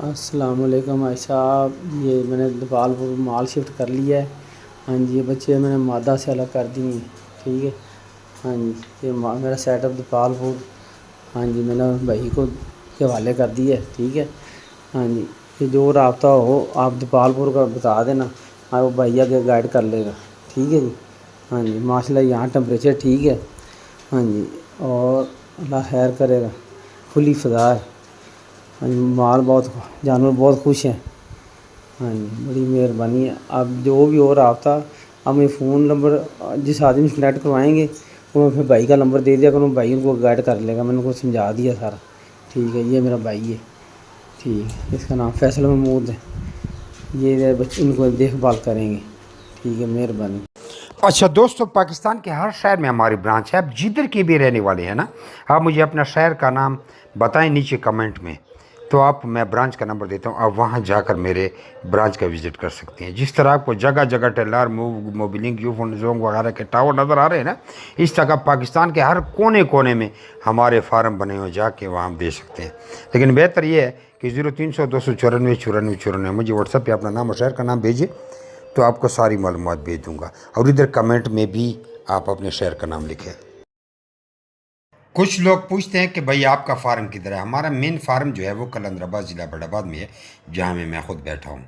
السلام علیکم بھائی صاحب، یہ میں نے دوپال پور مال شفٹ کر لیا ہے۔ ہاں جی، یہ بچے میں نے مادہ سے الگ کر دی ہیں، ٹھیک ہے۔ ہاں جی، یہ میرا سیٹ اپ دوپال پور، ہاں جی میں نے بھائی کو کے حوالے کر دی ہے، ٹھیک ہے۔ ہاں جی، یہ جو رابطہ ہو آپ دوپال پور کا بتا دینا، وہ بھائی آگے گائیڈ کر لے گا، ٹھیک ہے جی۔ ہاں جی، ماشاء اللہ یہاں ٹمپریچر ٹھیک ہے، ہاں جی، اور اللہ خیر کرے گا، کھلی فضا ہے۔ ہاں جی، مال بہت جانور بہت خوش ہیں، ہاں جی، بڑی مہربانی ہے۔ آپ جو بھی ہو رابطہ، آپ مجھے فون نمبر جس آدمی سے کنیکٹ کروائیں گے وہ پھر بھائی کا نمبر دے دیا کروں، بھائی ان کو گائیڈ کر لے گا، میں نے ان کو سمجھا دیا سارا، ٹھیک ہے۔ یہ میرا بھائی ہے، ٹھیک ہے، اس کا نام فیصل محمود ہے، یہ بچے ان کو دیکھ بھال کریں گے، ٹھیک ہے، مہربانی۔ اچھا دوستو، پاکستان کے ہر شہر میں ہماری برانچ ہے۔ آپ جدھر کے بھی رہنے والے ہیں نا، آپ مجھے اپنا شہر کا نام بتائیں نیچے کمنٹ میں، تو میں برانچ کا نمبر دیتا ہوں، آپ وہاں جا کر میرے برانچ کا وزٹ کر سکتے ہیں۔ جس طرح آپ کو جگہ جگہ Telenor Mobilink Ufone Zong وغیرہ کے ٹاور نظر آ رہے ہیں نا، اس طرح پاکستان کے ہر کونے کونے میں ہمارے فارم بنے ہوئے، جا کے وہاں ہم دے سکتے ہیں۔ لیکن بہتر یہ ہے کہ 0300 294 94 مجھے واٹس ایپ پہ اپنا نام اور شہر کا نام بھیجیے، تو آپ کو ساری معلومات بھیج دوں گا، اور ادھر کمنٹ میں بھی آپ اپنے شہر کا نام لکھیں۔ کچھ لوگ پوچھتے ہیں کہ بھائی آپ کا فارم کدھر ہے؟ ہمارا مین فارم جو ہے وہ قلندر آباد ضلع بڑھ آباد میں ہے، جہاں میں خود بیٹھا ہوں۔